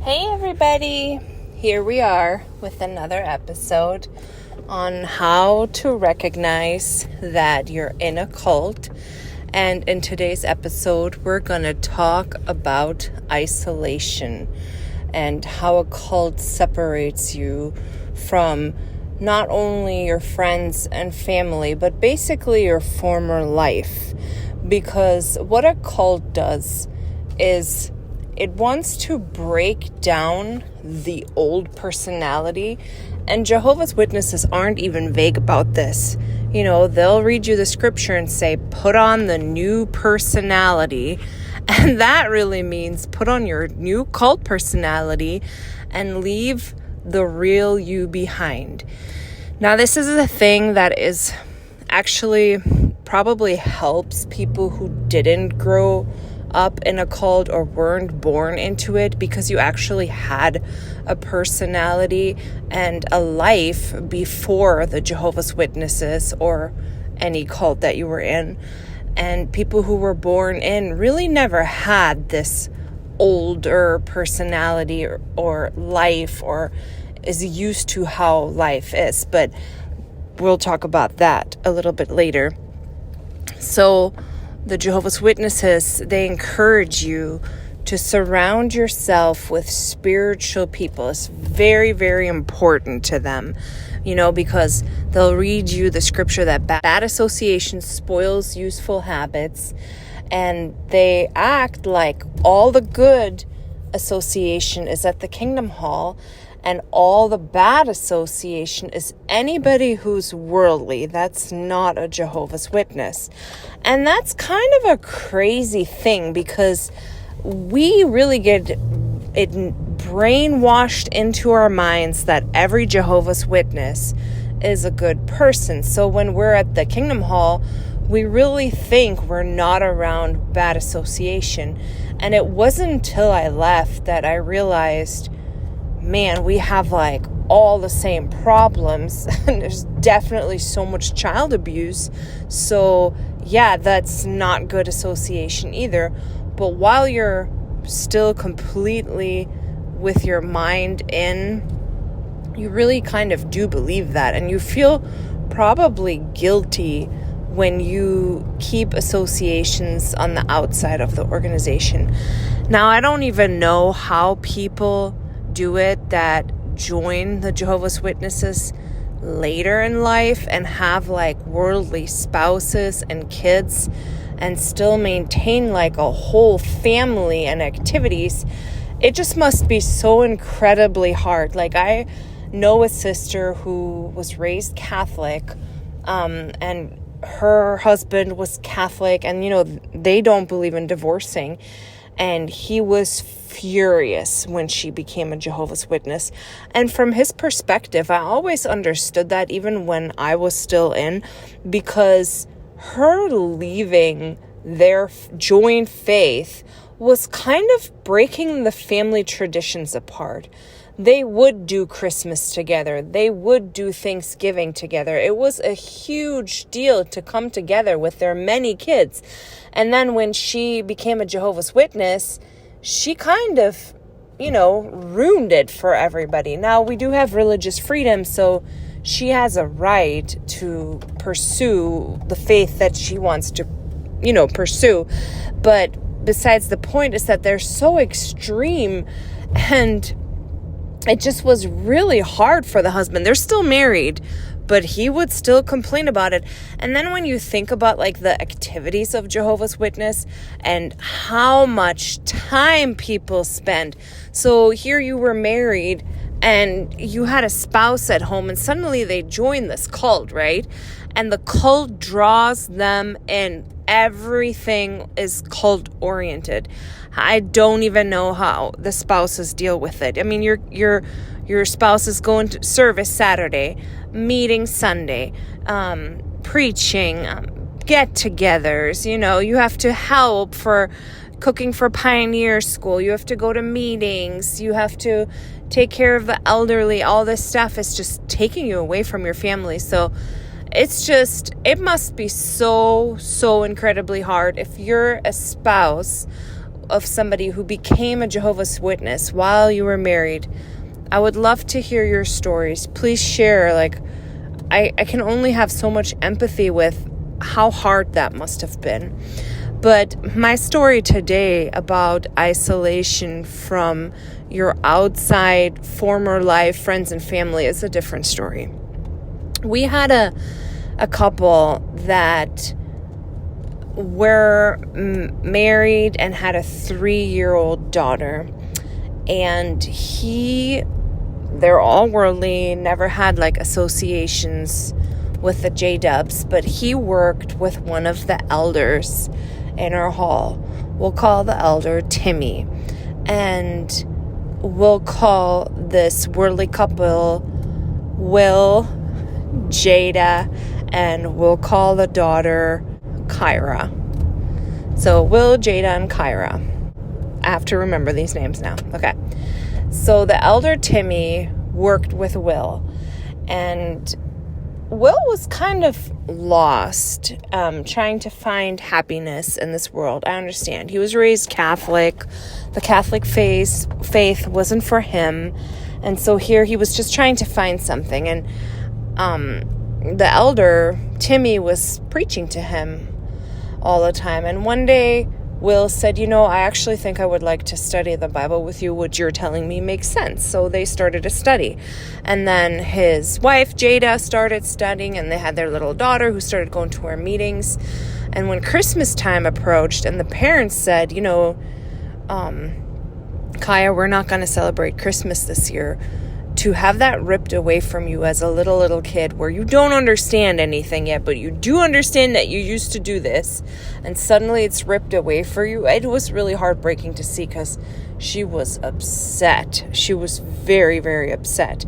Hey everybody, here we are with another episode on how to recognize that you're in a cult. And in today's episode, we're going to talk about isolation and how a cult separates you from not only your friends and family, but basically your former life. Because what a cult does is it wants to break down the old personality, and Jehovah's Witnesses aren't even vague about this. You know, they'll read you the scripture and say, put on the new personality, and that really means put on your new cult personality and leave the real you behind. Now, this is a thing that is actually probably helps people who didn't grow up in a cult or weren't born into it, because you actually had a personality and a life before the Jehovah's Witnesses or any cult that you were in. And people who were born in really never had this older personality or life, or is used to how life is. But we'll talk about that a little bit later. So the Jehovah's Witnesses, they encourage you to surround yourself with spiritual people. It's very, very important to them, because they'll read you the scripture that bad association spoils useful habits, and they act like all the good association is at the Kingdom Hall, and all the bad association is anybody who's worldly. That's not a Jehovah's Witness. And that's kind of a crazy thing, because we really get it brainwashed into our minds that every Jehovah's Witness is a good person. So when we're at the Kingdom Hall, we really think we're not around bad association. And it wasn't until I left that I realized, man, we have all the same problems, and there's definitely so much child abuse. So yeah, that's not good association either. But while you're still completely with your mind in, you really kind of do believe that, and you feel probably guilty when you keep associations on the outside of the organization. Now, I don't even know how people do it that join the Jehovah's Witnesses later in life and have worldly spouses and kids and still maintain a whole family and activities. It just must be so incredibly hard. I know a sister who was raised Catholic, and her husband was Catholic, and they don't believe in divorcing, and he was furious when she became a Jehovah's Witness. And from his perspective, I always understood that, even when I was still in, because her leaving their joint faith was kind of breaking the family traditions apart. They would do Christmas together. They would do Thanksgiving together. It was a huge deal to come together with their many kids. And then when she became a Jehovah's Witness, she kind of, ruined it for everybody. Now, we do have religious freedom, so she has a right to pursue the faith that she wants to, pursue. But besides the point is that they're so extreme, and it just was really hard for the husband. They're still married, but he would still complain about it. And then when you think about the activities of Jehovah's Witness and how much time people spend. So here you were married and you had a spouse at home, and suddenly they join this cult, right? And the cult draws them in. Everything is cult oriented. I don't even know how the spouses deal with it. I mean, your spouse is going to service Saturday, meeting Sunday, preaching, get-togethers. You have to help for cooking for Pioneer School. You have to go to meetings. You have to take care of the elderly. All this stuff is just taking you away from your family. So it must be so incredibly hard if you're a spouse of somebody who became a Jehovah's Witness while you were married, I would love to hear your stories. Please share. Like, I can only have so much empathy with how hard that must have been. But my story today about isolation from your outside former life, friends and family is a different story. We had a couple that were married and had a 3-year-old daughter. And they're all worldly, never had like associations with the J-dubs, but he worked with one of the elders in our hall. We'll call the elder Timmy. And we'll call this worldly couple Will, Jada, and we'll call the daughter Kyra. So Will, Jada, and Kyra. I have to remember these names now. Okay. So the elder Timmy worked with Will, and Will was kind of lost, trying to find happiness in this world. I understand. He was raised Catholic. The Catholic faith wasn't for him. And so here he was just trying to find something. And the elder, Timmy, was preaching to him all the time. And one day, Will said, I actually think I would like to study the Bible with you. What you're telling me makes sense. So they started to study. And then his wife, Jada, started studying, and they had their little daughter who started going to our meetings. And when Christmas time approached and the parents said, Kaya, we're not going to celebrate Christmas this year, to have that ripped away from you as a little kid where you don't understand anything yet, but you do understand that you used to do this, and suddenly it's ripped away for you, it was really heartbreaking to see, because she was upset. She was very, very upset.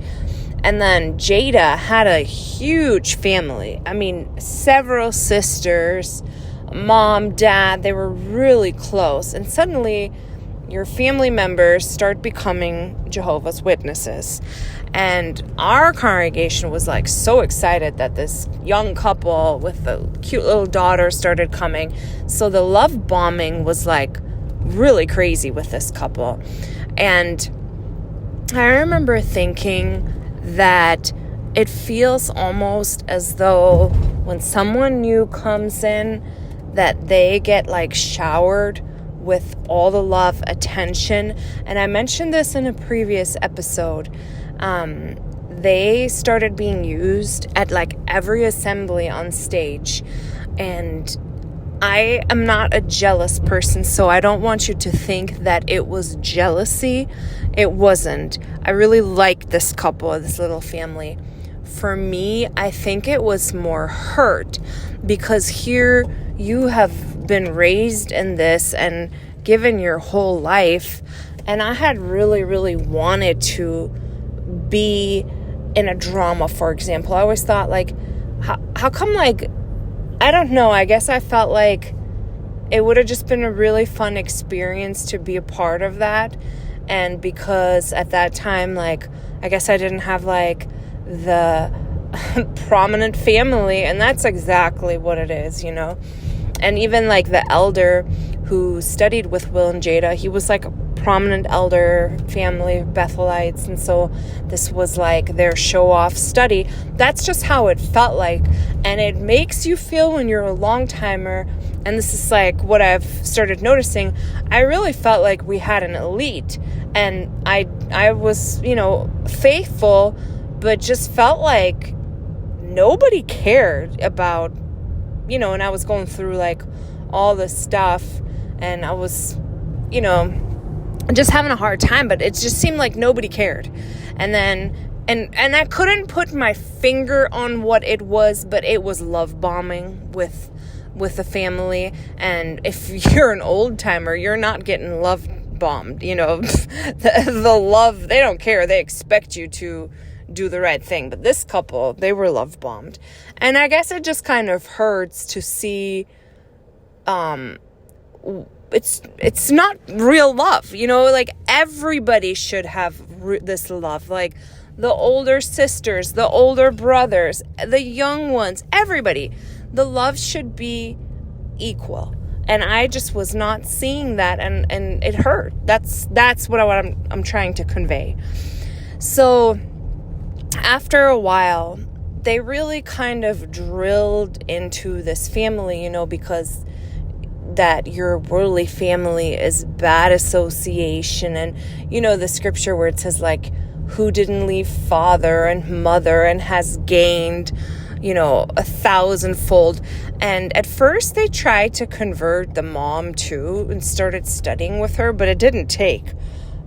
And then Jada had a huge family. I mean, several sisters, mom, dad, they were really close. And suddenly your family members start becoming Jehovah's Witnesses. And our congregation was like so excited that this young couple with a cute little daughter started coming. So the love bombing was like really crazy with this couple. And I remember thinking that it feels almost as though when someone new comes in, that they get like showered with all the love, attention. And I mentioned this in a previous episode. They started being used at like every assembly on stage. And I am not a jealous person, so I don't want you to think that it was jealousy. It wasn't. I really liked this couple, this little family. For me, I think it was more hurt, because here you have been raised in this and given your whole life, and I had really, really wanted to be in a drama, for example. I always thought, like, how come, like, I don't know, I guess I felt like it would have just been a really fun experience to be a part of that. And because at that time, like, I guess I didn't have, like, the prominent family, and that's exactly what it is, And even, like, the elder who studied with Will and Jada, he was, like, a prominent elder family, Bethelites, and so this was, like, their show-off study. That's just how it felt like, and it makes you feel when you're a long-timer, and this is, like, what I've started noticing, I really felt like we had an elite, and I was, faithful, but just felt like nobody cared about, and I was going through, like, all this stuff, and I was, just having a hard time, but it just seemed like nobody cared. And then, and I couldn't put my finger on what it was, but it was love bombing with the family. And if you're an old timer, you're not getting love bombed, the love, they don't care. They expect you to do the right thing. But this couple, they were love bombed. And I guess it just kind of hurts to see, it's not real love, like everybody should have this love, like the older sisters, the older brothers, the young ones, everybody, the love should be equal. And I just was not seeing that, and it hurt. That's what I'm trying to convey. So after a while, they really kind of drilled into this family, because that your worldly family is bad association. And the scripture where it says, like, who didn't leave father and mother and has gained 1,000-fold. And at first they tried to convert the mom too and started studying with her, but it didn't take.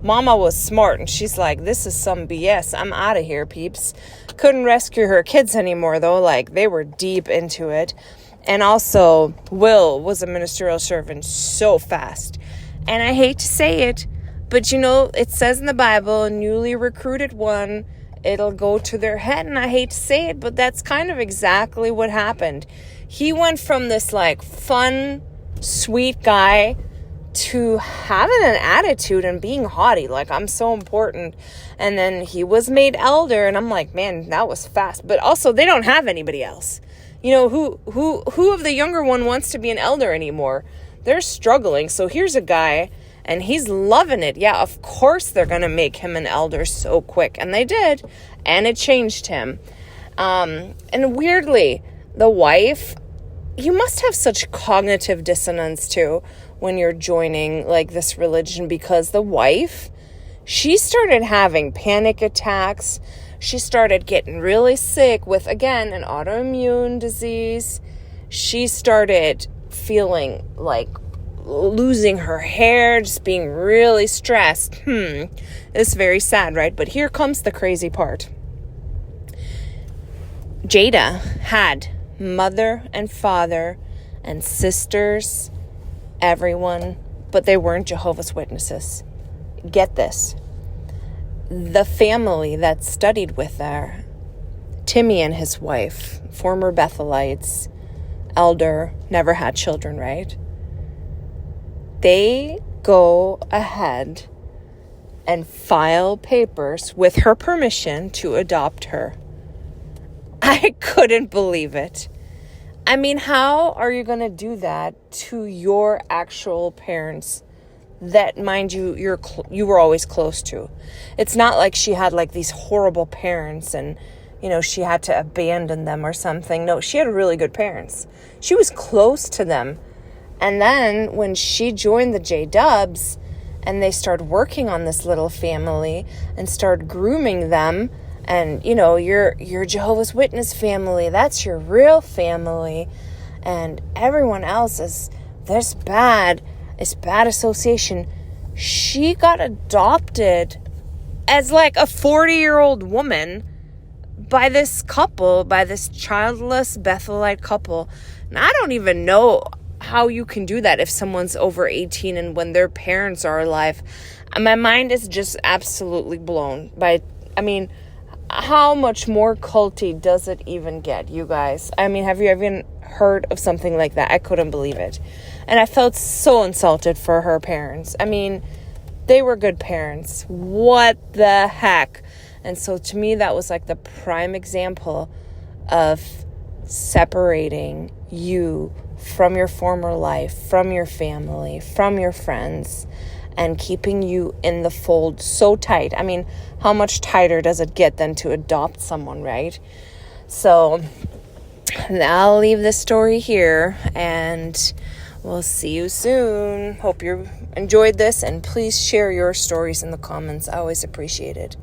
Mama was smart, and she's like, this is some BS. I'm out of here, peeps. Couldn't rescue her kids anymore, though. Like, they were deep into it. And also, Will was a ministerial servant so fast. And I hate to say it, but it says in the Bible, a newly recruited one, it'll go to their head. And I hate to say it, but that's kind of exactly what happened. He went from this, like, fun, sweet guy to having an attitude and being haughty, like, I'm so important. And then he was made elder, and I'm like, man, that was fast. But also, they don't have anybody else. Who of the younger one wants to be an elder anymore? They're struggling. So here's a guy, and he's loving it. Yeah, of course they're going to make him an elder so quick. And they did. And it changed him. And weirdly, the wife, you must have such cognitive dissonance too when you're joining, like, this religion, because the wife, she started having panic attacks. She started getting really sick with, again, an autoimmune disease. She started feeling like losing her hair, just being really stressed. It's very sad, right? But here comes the crazy part. Jada had mother and father and sisters, everyone, but they weren't Jehovah's Witnesses. Get this. The family that studied with her, Timmy and his wife, former Bethelites, elder, never had children, right? They go ahead and file papers with her permission to adopt her. I couldn't believe it. I mean, how are you going to do that to your actual parents that, mind you, you were always close to? It's not like she had, like, these horrible parents and, she had to abandon them or something. No, she had really good parents. She was close to them. And then when she joined the J-Dubs and they started working on this little family and started grooming them, and, your Jehovah's Witness family, that's your real family. And everyone else is this bad. It's bad association. She got adopted as, like, a 40-year-old woman by this couple, by this childless Bethelite couple. And I don't even know how you can do that if someone's over 18 and when their parents are alive. My mind is just absolutely blown by, how much more culty does it even get, you guys? Have you even heard of something like that? I couldn't believe it. And I felt so insulted for her parents. They were good parents. What the heck? And so to me, that was like the prime example of separating you from your former life, from your family, from your friends, and keeping you in the fold so tight. How much tighter does it get than to adopt someone, right? So I'll leave this story here, and we'll see you soon. Hope you enjoyed this, and please share your stories in the comments. I always appreciate it.